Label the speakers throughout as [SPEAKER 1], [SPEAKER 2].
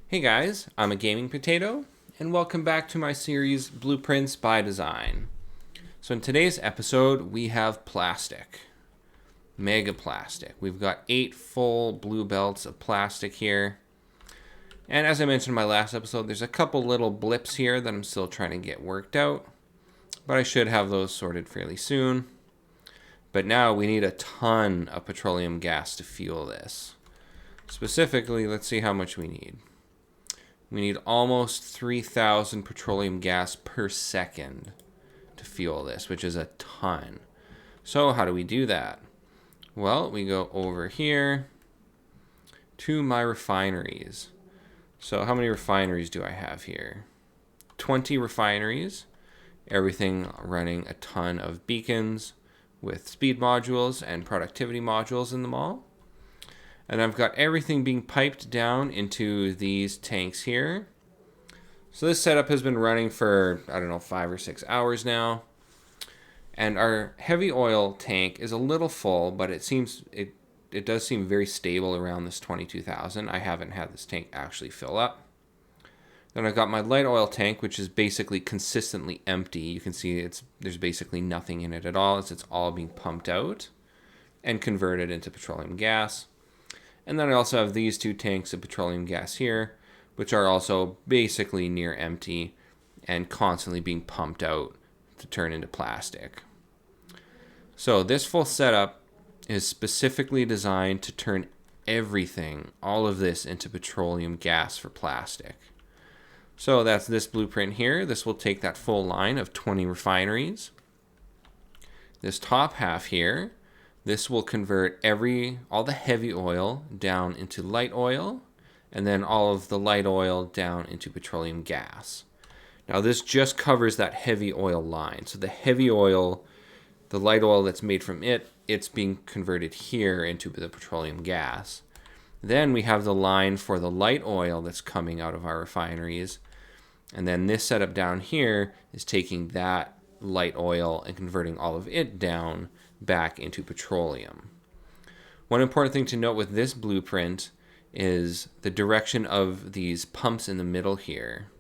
[SPEAKER 1] Hey guys, I'm a gaming potato, and welcome back to my series Blueprints by Design. So in today's episode, we have plastic. Mega plastic. We've got 8 full blue belts of plastic here. And as I mentioned in my last episode, there's a couple little blips here that I'm still trying to get worked out. But I should have those sorted fairly soon. But now we need a ton of petroleum gas to fuel this. Specifically, let's see how much we need. We need almost 3,000 petroleum gas per second to fuel this, which is a ton. So how do we do that? Well, we go over here to my refineries. So how many refineries do I have here? 20 refineries, everything running a ton of beacons with speed modules and productivity modules in them all. And I've got everything being piped down into these tanks here. So this setup has been running for, 5 or 6 hours now. And our heavy oil tank is a little full, but it does seem very stable around this 22,000. I haven't had this tank actually fill up. Then I've got my light oil tank, which is basically consistently empty. You can see there's basically nothing in it at all. It's all being pumped out and converted into petroleum gas. And then I also have these 2 tanks of petroleum gas here, which are also basically near empty and constantly being pumped out to turn into plastic. So this full setup is specifically designed to turn everything, all of this, into petroleum gas for plastic. So that's this blueprint here. This will take that full line of 20 refineries. This top half here, this will convert all the heavy oil down into light oil, and then all of the light oil down into petroleum gas. Now this just covers that heavy oil line. So the heavy oil, the light oil that's made from it's being converted here into the petroleum gas. Then we have the line for the light oil that's coming out of our refineries. And then this setup down here is taking that light oil and converting all of it down back into petroleum. One important thing to note with this blueprint is the direction of these pumps in the middle here.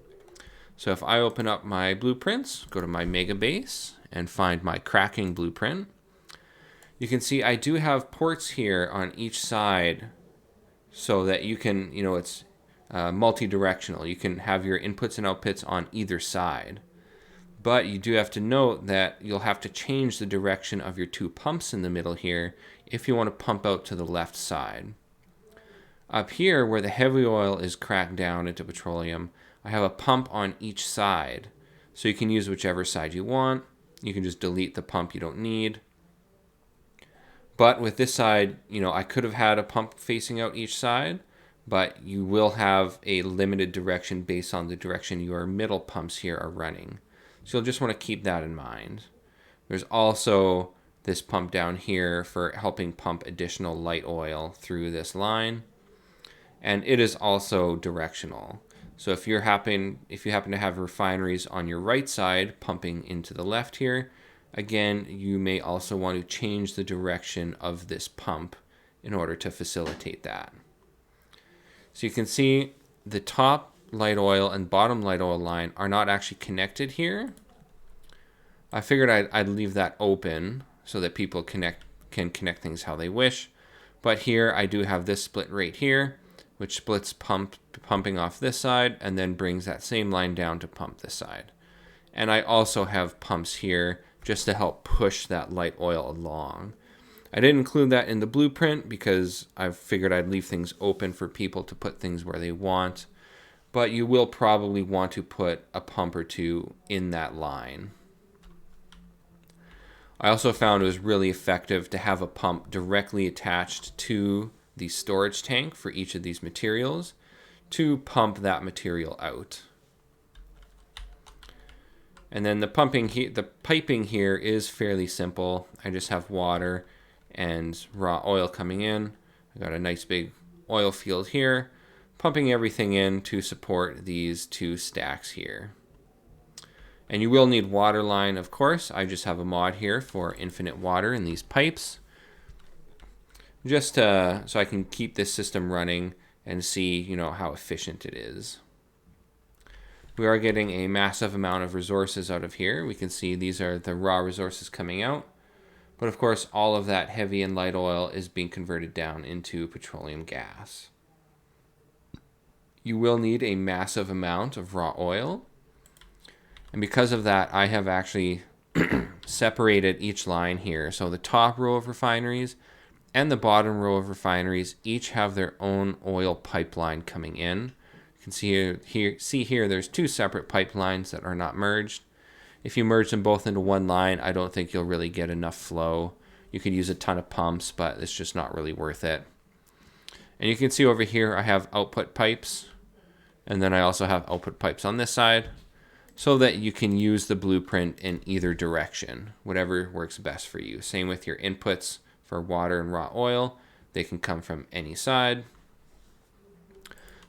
[SPEAKER 1] So if I open up my blueprints, go to my mega base and find my cracking blueprint, you can see I do have ports here on each side so that you can, it's multi-directional. You can have your inputs and outputs on either side. But you do have to note that you'll have to change the direction of your 2 pumps in the middle here if you want to pump out to the left side. Up here, where the heavy oil is cracked down into petroleum, I have a pump on each side. So you can use whichever side you want. You can just delete the pump you don't need. But with this side, I could have had a pump facing out each side, but you will have a limited direction based on the direction your middle pumps here are running. So you'll just want to keep that in mind. There's also this pump down here for helping pump additional light oil through this line. And it is also directional. So if you happen to have refineries on your right side pumping into the left here, again, you may also want to change the direction of this pump in order to facilitate that. So you can see the top light oil and bottom light oil line are not actually connected here. I figured I'd leave that open so that people can connect things how they wish. But here I do have this split right here, which splits pumping off this side and then brings that same line down to pump this side. And I also have pumps here just to help push that light oil along. I didn't include that in the blueprint because I figured I'd leave things open for people to put things where they want. But you will probably want to put a pump or 2 in that line. I also found it was really effective to have a pump directly attached to the storage tank for each of these materials to pump that material out. And then the piping here is fairly simple. I just have water and raw oil coming in. I got a nice big oil field here, pumping everything in to support these 2 stacks here. And you will need water line, of course. I just have a mod here for infinite water in these pipes, just so I can keep this system running and see, how efficient it is. We are getting a massive amount of resources out of here. We can see these are the raw resources coming out. But of course, all of that heavy and light oil is being converted down into petroleum gas. You will need a massive amount of raw oil. And because of that, I have actually separated each line here. So the top row of refineries and the bottom row of refineries each have their own oil pipeline coming in. You can see here there's two separate pipelines that are not merged. If you merge them both into one line, I don't think you'll really get enough flow. You could use a ton of pumps, but it's just not really worth it. And you can see over here I have output pipes, and then I also have output pipes on this side, so that you can use the blueprint in either direction, whatever works best for you. Same with your inputs for water and raw oil. They can come from any side,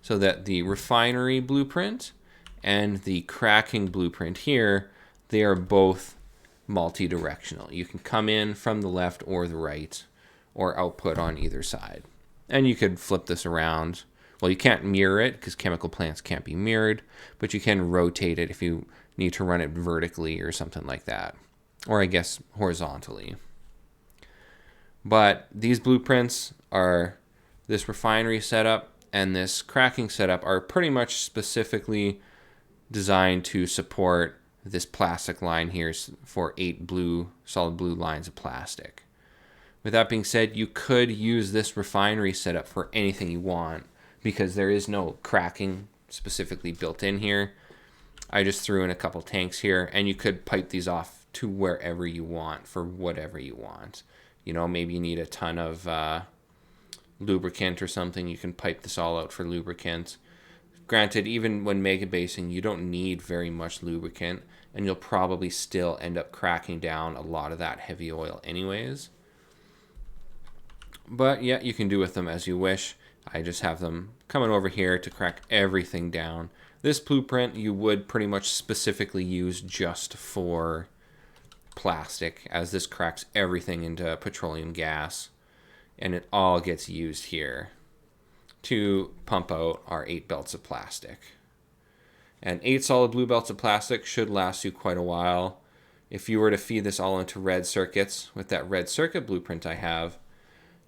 [SPEAKER 1] so that the refinery blueprint and the cracking blueprint here, they are both multi-directional. You can come in from the left or the right, or output on either side. And you could flip this around. Well, you can't mirror it because chemical plants can't be mirrored, but you can rotate it if you need to run it vertically or something like that. Or I guess horizontally. But these blueprints are, this refinery setup and this cracking setup are pretty much specifically designed to support this plastic line here for 8 solid blue lines of plastic. With that being said, you could use this refinery setup for anything you want because there is no cracking specifically built in here. I just threw in a couple tanks here, and you could pipe these off to wherever you want for whatever you want. Maybe you need a ton of lubricant or something. You can pipe this all out for lubricant. Granted, even when mega basing, you don't need very much lubricant, and you'll probably still end up cracking down a lot of that heavy oil anyways. But yeah, you can do with them as you wish. I just have them coming over here to crack everything down. This blueprint you would pretty much specifically use just for plastic, as this cracks everything into petroleum gas, and it all gets used here to pump out our 8 belts of plastic. And 8 solid blue belts of plastic should last you quite a while. If you were to feed this all into red circuits with that red circuit blueprint I have,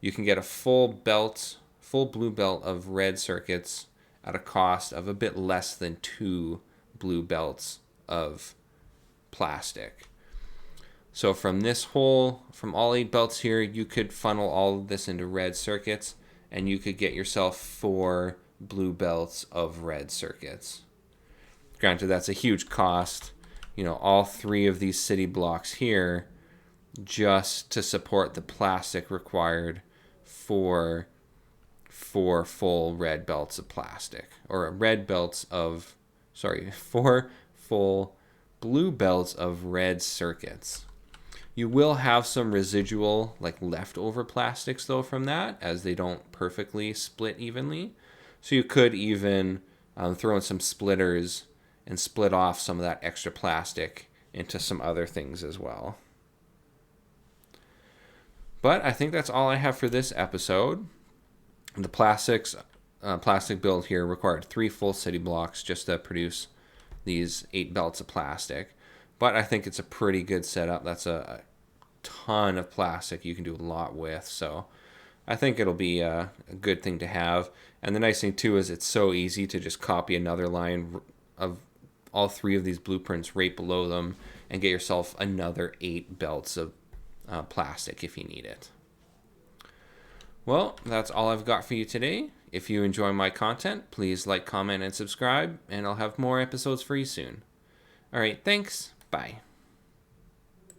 [SPEAKER 1] you can get a full blue belt of red circuits at a cost of a bit less than 2 blue belts of plastic. So from all 8 belts here, you could funnel all of this into red circuits, and you could get yourself 4 blue belts of red circuits. Granted, that's a huge cost. All 3 of these city blocks here just to support the plastic required for 4 full red belts of plastic. Or 4 full blue belts of red circuits. You will have some residual, leftover plastics though from that, as they don't perfectly split evenly. So you could even throw in some splitters and split off some of that extra plastic into some other things as well. But I think that's all I have for this episode. The plastic build here required 3 full city blocks just to produce these 8 belts of plastic. But I think it's a pretty good setup. That's a ton of plastic you can do a lot with. So I think it'll be a good thing to have. And the nice thing too is it's so easy to just copy another line of all 3 of these blueprints right below them and get yourself another 8 belts of plastic if you need it. Well, that's all I've got for you today. If you enjoy my content, please like, comment, and subscribe, and I'll have more episodes for you soon. All right, thanks. Bye.